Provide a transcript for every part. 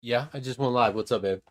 Yeah, I just went live. What's up, babe?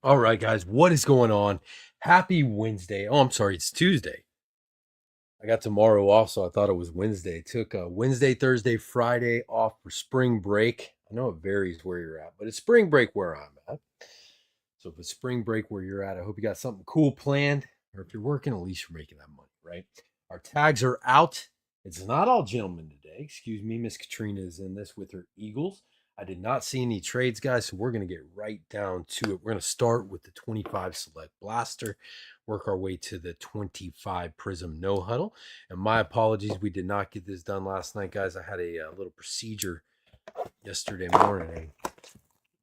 All right, guys, what is going on? Happy Wednesday. Oh, I'm sorry, it's Tuesday. I got tomorrow off, so I thought it was Wednesday. Took Wednesday, Thursday, Friday off for spring break. I know it varies where you're at, but it's spring break where I'm at. So if it's spring break where you're at, I hope you got something cool planned. Or if you're working, at least you're making that money, right? Our tags are out. It's not all gentlemen today. Excuse me, Miss Katrina is in this with her Eagles. I did not see any trades, guys, so we're going to get right down to it. We're going to start with the 25 Select Blaster, work our way to the 25 Prizm No Huddle. And my apologies, we did not get this done last night, guys. I had a little procedure yesterday morning.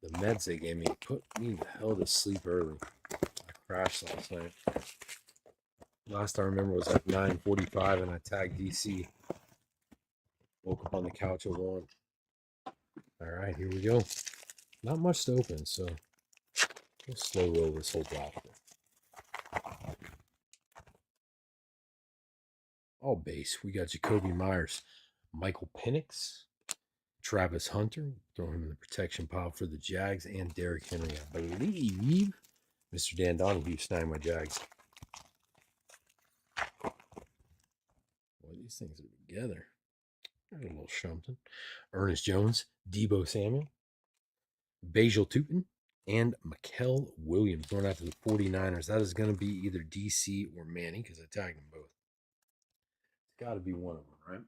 The meds they gave me put me the hell to sleep early. I crashed last night. Last I remember was like 9:45, and I tagged DC. Woke up on the couch at 1. All right, here we go. Not much to open, so we'll slow roll this whole blaster. All base. We got Jacoby Myers, Michael Penix, Travis Hunter. Throw him in the protection pile for the Jags, and Derrick Henry. I believe Mr. Dan Donahue snagged my Jags. Boy, these things are together. A little something. Ernest Jones, Debo Samuel, Bajal Tootin, and Mikel Williams going out to the 49ers. That is going to be either DC or Manny because I tagged them both. It's got to be one of them, right?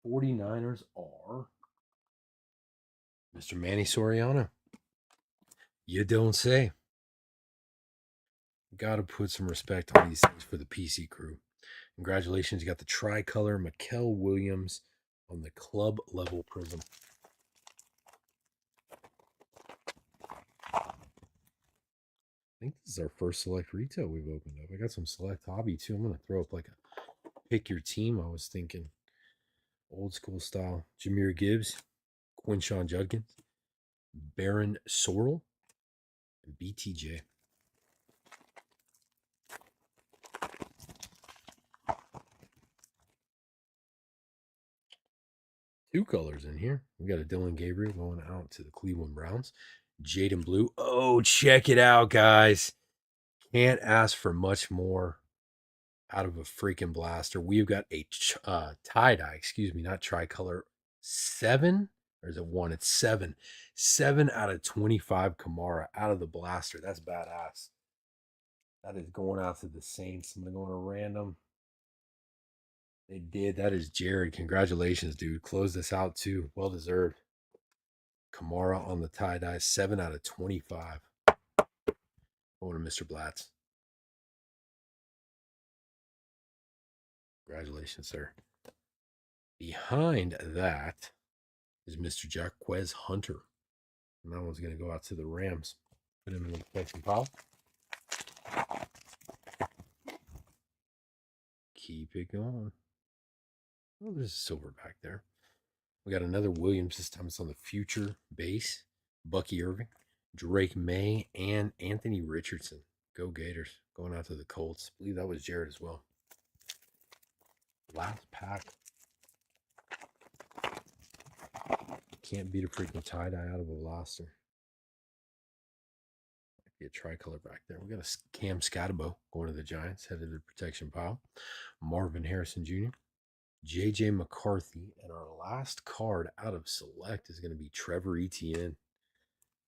49ers are Mr. Manny Soriano. You don't say. Got to put some respect on these things for the PC crew. Congratulations. You got the tricolor Mikel Williams on the club level Prizm. I think this is our first select retail we've opened up. I got some select hobby too. I'm going to throw up like a pick your team. I was thinking old school style. Jameer Gibbs, Quinshawn Judkins, Baron Sorrell, and BTJ. Two colors in here. We got a Dylan Gabriel going out to the Cleveland Browns. Jaden Blue. Oh, check it out, guys. Can't ask for much more out of a freaking blaster. We've got a tie-dye, excuse me, not tricolor. 7? Or is it 1? It's 7. 7 out of 25 Kamara out of the blaster. That's badass. That is going out to the Saints. I'm going to go on a random. They did. That is Jared. Congratulations, dude. Close this out too. Well deserved. Kamara on the tie-dye. 7 out of 25. Going to Mr. Blatz. Congratulations, sir. Behind that is Mr. Jaquez Hunter. And that one's going to go out to the Rams. Put him in the collection pile. Keep it going. Oh, there's a silver back there. We got another Williams. This time it's on the future base. Bucky Irving, Drake May, and Anthony Richardson. Go Gators. Going out to the Colts. I believe that was Jared as well. Last pack. Can't beat a freaking tie-dye out of a blaster. Might be a tricolor back there. We got a Cam Scatabo going to the Giants, headed to the protection pile. Marvin Harrison Jr., J.J. McCarthy, and our last card out of select is going to be Trevor Etienne.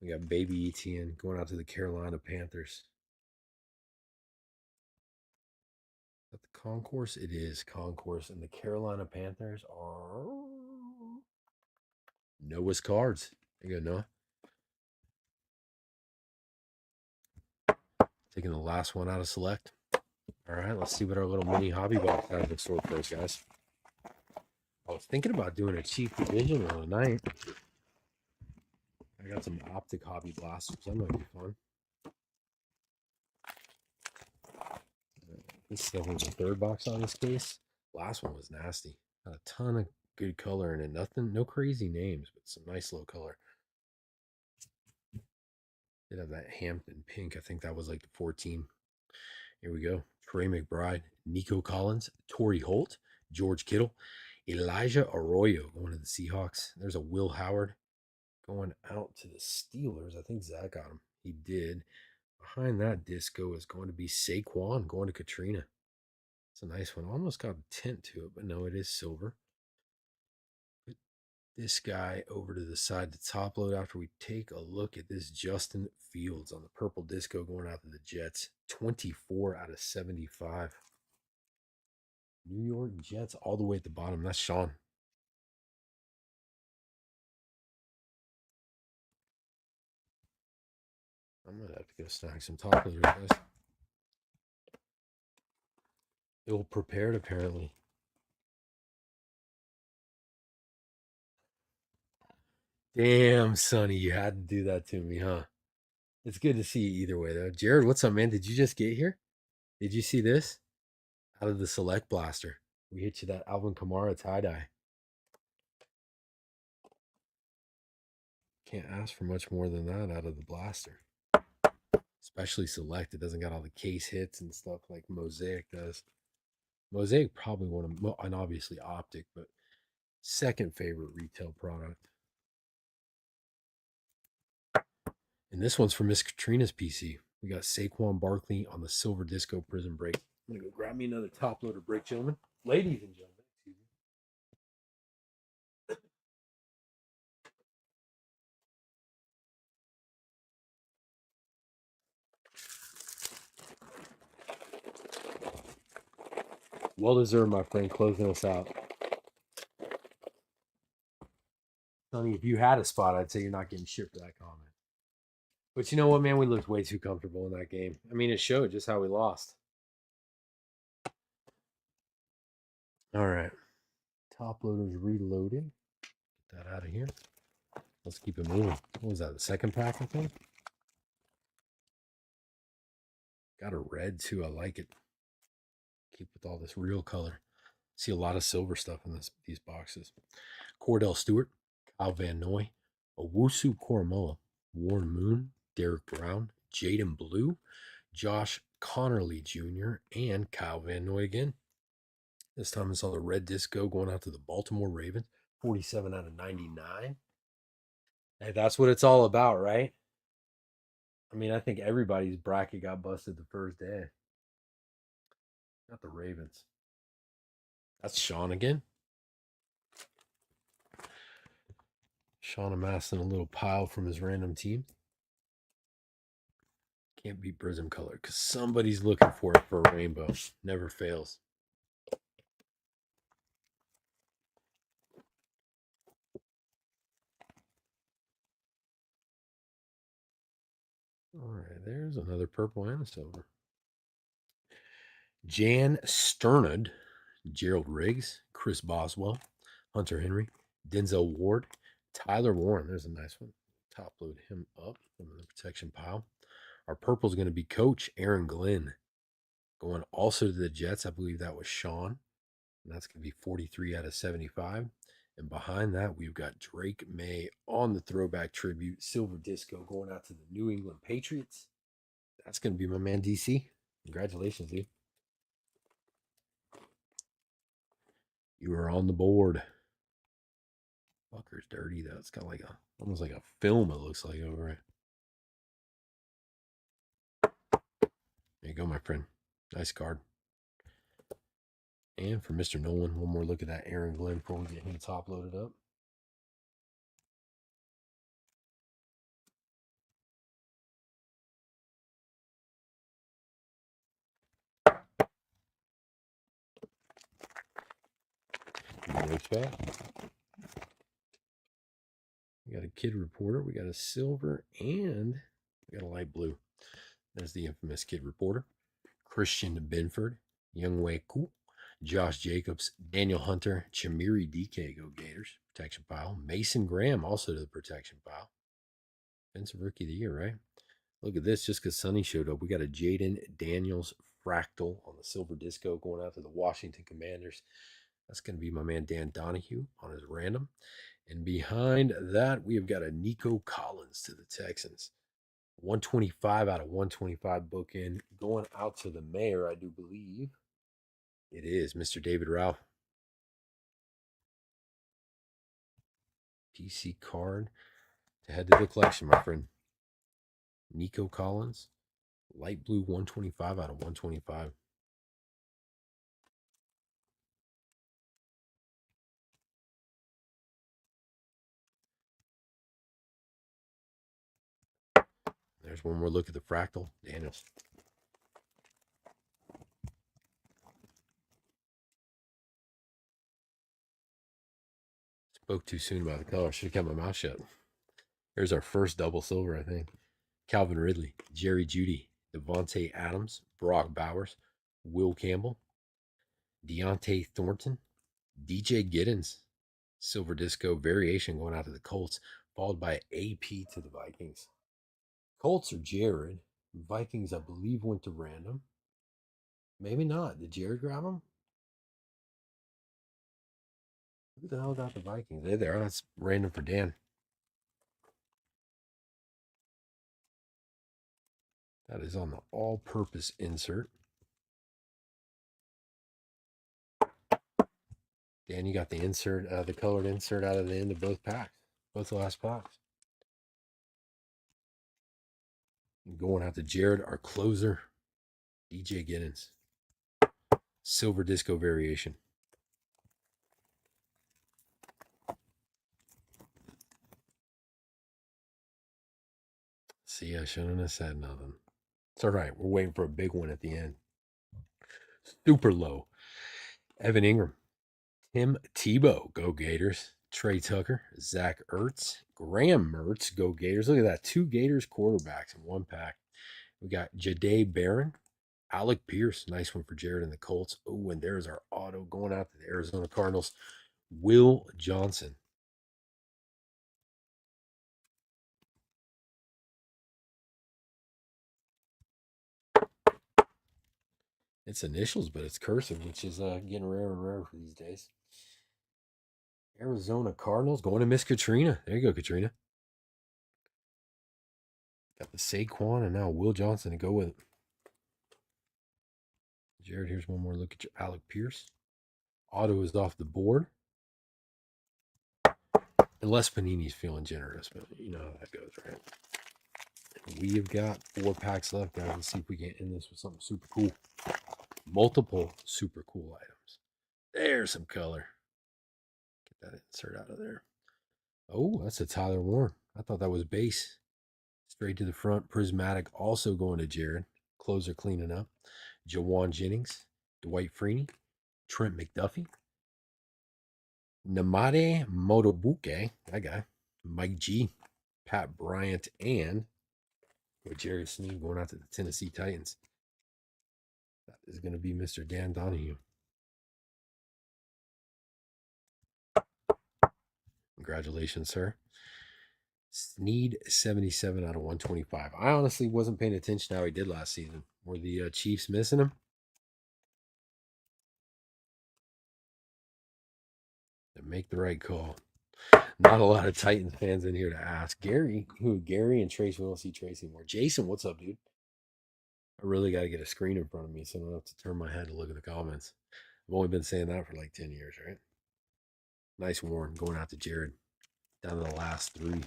We got baby Etienne going out to the Carolina Panthers. Is that the concourse? It is concourse, and the Carolina Panthers are Noah's cards. There you go, Noah. Taking the last one out of select. All right, let's see what our little mini hobby box has in store for us, guys. I was thinking about doing a cheap division on a night. I got some optic hobby blasters. That might be fun. This is definitely the third box on this case. Last one was nasty. Got a ton of good color in it. Nothing, no crazy names, but some nice low color. Did have that Hampton pink. I think that was like the 14. Here we go. Trey McBride, Nico Collins, Torrey Holt, George Kittle, Elijah Arroyo going to the Seahawks. There's a Will Howard going out to the Steelers. I think Zach got him. He did. Behind that disco is going to be Saquon going to Katrina. It's a nice one. Almost got a tint to it, but no, it is silver. Put this guy over to the side to top load after we take a look at this Justin Fields on the purple disco going out to the Jets. 24 out of 75. New York Jets all the way at the bottom. That's Sean. I'm going to have to go snag some top loaders, guys. Ill prepared, apparently. Damn, Sonny, you had to do that to me, huh? It's good to see you either way, though. Jared, what's up, man? Did you just get here? Did you see this? Out of the Select Blaster. We hit you that Alvin Kamara tie-dye. Can't ask for much more than that out of the blaster. Especially Select. It doesn't got all the case hits and stuff like Mosaic does. Mosaic probably one of, and obviously Optic, but second favorite retail product. And this one's for Miss Katrina's PC. We got Saquon Barkley on the silver disco Prizm break. I'm going to go grab me another top loader break, gentlemen. Ladies and gentlemen. Excuse me. Well deserved, my friend, closing us out. Sonny, if you had a spot, I'd say you're not getting shit for that comment. But you know what, man? We looked way too comfortable in that game. I mean, it showed just how we lost. All right. Top loaders reloaded. Get that out of here. Let's keep it moving. What was that? The second pack, I think? Got a red, too. I like it. Keep with all this real color. See a lot of silver stuff in these boxes. Cordell Stewart, Kyle Van Noy, Owusu Koromoa, Warren Moon, Derek Brown, Jaden Blue, Josh Connerly Jr., and Kyle Van Noy again. This time it's on the red disco going out to the Baltimore Ravens. 47 out of 99. Hey, that's what it's all about, right? I mean, I think everybody's bracket got busted the first day. Not the Ravens. That's Sean again. Sean amassing a little pile from his random team. Can't beat Prizm color because somebody's looking for it for a rainbow. Never fails. All right, there's another purple and a silver. Jan Sternad, Gerald Riggs, Chris Boswell, Hunter Henry, Denzel Ward, Tyler Warren. There's a nice one. Top load him up from the protection pile. Our purple is going to be Coach Aaron Glenn. Going also to the Jets. I believe that was Sean. And that's going to be 43 out of 75. And behind that, we've got Drake May on the throwback tribute. Silver Disco going out to the New England Patriots. That's going to be my man, DC. Congratulations, dude. You are on the board. Fucker's dirty, though. It's got like almost like a film, it looks like, over it. There you go, my friend. Nice card. And for Mr. Nolan, one more look at that Aaron Glenn before we get him top loaded up. We got a kid reporter. We got a silver and we got a light blue. There's the infamous kid reporter. Christian Benford, Youngwei Koo, Josh Jacobs, Daniel Hunter, Chamiri DK, go Gators, protection pile. Mason Graham also to the protection pile. Defensive Rookie of the Year, right? Look at this, just because Sonny showed up. We got a Jaden Daniels fractal on the silver disco going out to the Washington Commanders. That's going to be my man Dan Donahue on his random. And behind that, we have got a Nico Collins to the Texans. 125 out of 125 bookend going out to the mayor, I do believe. It is Mr. David Ralph. PC card to head to the collection, my friend. Nico Collins, light blue 125 out of 125. There's one more look at the fractal. Daniels. Spoke too soon about the color. Should have kept my mouth shut. Here's our first double silver, I think. Calvin Ridley, Jerry Jeudy, Devontae Adams, Brock Bowers, Will Campbell, Deontay Thornton, DJ Giddens, silver disco variation going out to the Colts, followed by AP to the Vikings. Colts are Jared. Vikings, I believe, went to random. Maybe not. Did Jared grab them? Who the hell got the Vikings? There they are. That's random for Dan. That is on the all-purpose insert. Dan, you got the insert, the colored insert out of the end of both packs, both the last packs. And going out to Jared, our closer, DJ Giddens. Silver disco variation. See, I shouldn't have said nothing. It's all right. We're waiting for a big one at the end. Super low. Evan Ingram. Tim Tebow. Go Gators. Trey Tucker. Zach Ertz. Graham Mertz. Go Gators. Look at that. 2 Gators quarterbacks in one pack. We got Jahdae Barron. Alec Pierce. Nice one for Jared and the Colts. Oh, and there's our auto going out to the Arizona Cardinals. Will Johnson. It's initials, but it's cursive, which is getting rarer and rarer for these days. Arizona Cardinals going to Miss Katrina. There you go, Katrina. Got the Saquon and now Will Johnson to go with it. Jared, here's one more look at your Alec Pierce. Auto is off the board. Unless Panini's feeling generous, but you know how that goes, right? We have got 4 packs left, guys. Let's see if we can end this with something super cool. Multiple super cool items. There's some color. Get that insert out of there. Oh, that's a Tyler Warren. I thought that was base. Straight to the front. Prismatic also going to Jared. Closer cleaning up. Jawan Jennings. Dwight Freeney. Trent McDuffie. Namade Motobuke. That guy. Mike G. Pat Bryant. And with Jerry Sneed going out to the Tennessee Titans. That is going to be Mr. Dan Donahue. Congratulations, sir. Sneed 77 out of 125. I honestly wasn't paying attention to how he did last season. Were the Chiefs missing him? They make the right call. Not a lot of Titans fans in here to ask. Gary and Trace? We don't see Trace anymore. Jason, what's up, dude? I really got to get a screen in front of me so I don't have to turn my head to look at the comments. I've only been saying that for like 10 years, right? Nice Warren going out to Jared. Down to the last 3.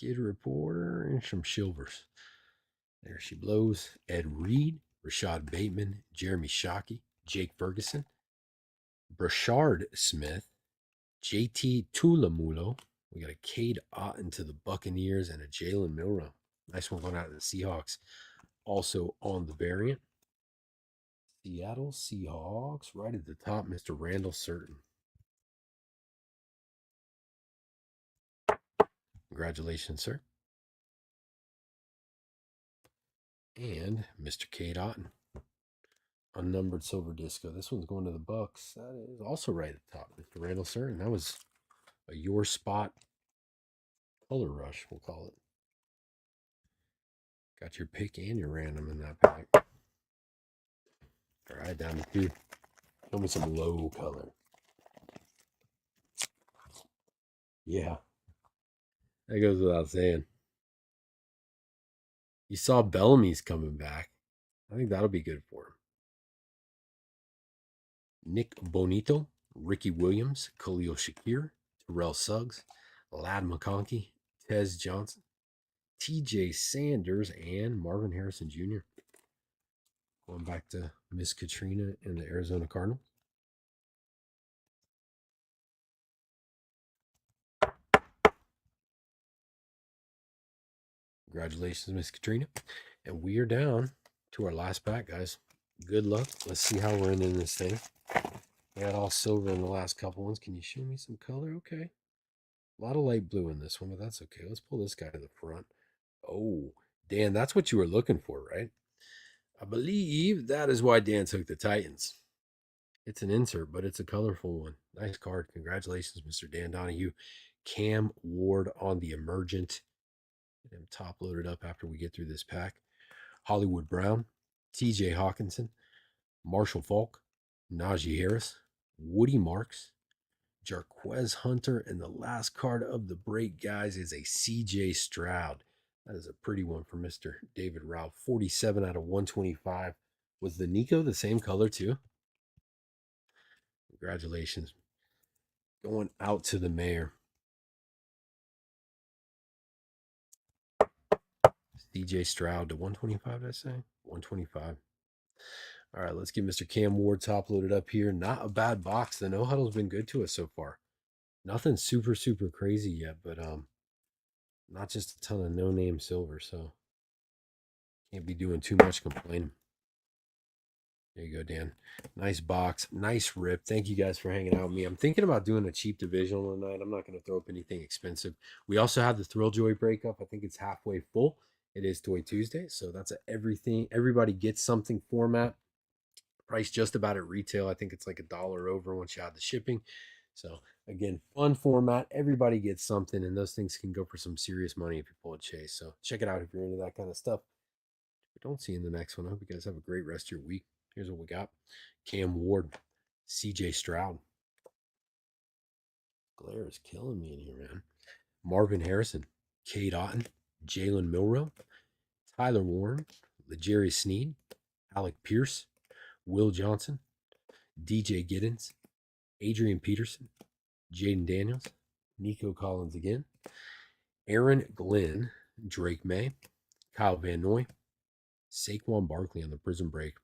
Kid Reporter and some Shilvers. There she blows. Ed Reed, Rashad Bateman, Jeremy Shockey, Jake Ferguson, Brashard Smith, JT Tulamulo. We got a Cade Otton to the Buccaneers and a Jalen Milrow. Nice one going out to the Seahawks. Also on the variant. Seattle Seahawks. Right at the top, Mr. Randall Certain. Congratulations, sir. And Mr. Cade Otton. Unnumbered silver disco. This one's going to the Bucks. That is also right at the top, Mr. Randall Certain. That was a your spot color rush, we'll call it. Got your pick and your random in that pack. All right, down to 2. Show me some low color. Yeah. That goes without saying. You saw Bellamy's coming back. I think that'll be good for him. Nick Bonito, Ricky Williams, Khalil Shakir, Terrell Suggs, Lad McConkey, Tez Johnson, TJ Sanders, and Marvin Harrison Jr. Going back to Miss Katrina and the Arizona Cardinals. Congratulations, Miss Katrina. And we are down to our last pack, guys. Good luck. Let's see how we're ending this thing. We had all silver in the last couple ones. Can you show me some color? Okay. A lot of light blue in this one, but that's okay. Let's pull this guy to the front. Oh, Dan, that's what you were looking for, right? I believe that is why Dan took the Titans. It's an insert, but it's a colorful one. Nice card. Congratulations, Mr. Dan Donahue. Cam Ward on the emergent. Get him top loaded up after we get through this pack. Hollywood Brown, TJ Hawkinson, Marshall Falk, Najee Harris, Woody Marks, Jarquez Hunter, and the last card of the break, guys, is a CJ Stroud. That is a pretty one for Mr. David Ralph. 47 out of 125. Was the Nico the same color too? Congratulations. Going out to the mayor. CJ Stroud to 125, did I say? 125. All right, let's get Mr. Cam Ward top loaded up here. Not a bad box. The no huddle's been good to us so far. Nothing super crazy yet, but not just a ton of no name silver, so can't be doing too much complaining. There you go, Dan. Nice box, nice rip. Thank you guys for hanging out with me. I'm thinking about doing a cheap divisional tonight. I'm not going to throw up anything expensive. We also have the Thrill Joy breakup. I think it's halfway full. It is Toy Tuesday, so that's a everything. Everybody gets something format. Price just about at retail. I think it's like $1 over once you add the shipping. So again, fun format. Everybody gets something, and those things can go for some serious money if you pull a chase. So check it out if you're into that kind of stuff. If we don't see you in the next one, I hope you guys have a great rest of your week. Here's what we got. Cam Ward, CJ Stroud. Glare is killing me in here, man. Marvin Harrison, Cade Otton, Jalen Milrow, Tyler Warren, L'Jarius Sneed, Alec Pierce, Will Johnson, DJ Giddens, Adrian Peterson, Jaden Daniels, Nico Collins again, Aaron Glenn, Drake May, Kyle Van Noy, Saquon Barkley on the Prizm break,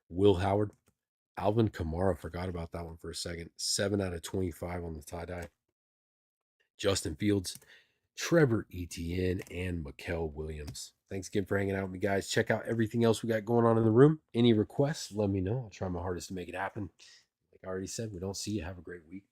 Will Howard, Alvin Kamara, forgot about that one for a second, 7 out of 25 on the tie-dye, Justin Fields, Trevor Etienne, and Mikael Williams. Thanks again for hanging out with me, guys. Check out everything else we got going on in the room. Any requests, let me know. I'll try my hardest to make it happen. Like I already said, we don't see you. Have a great week.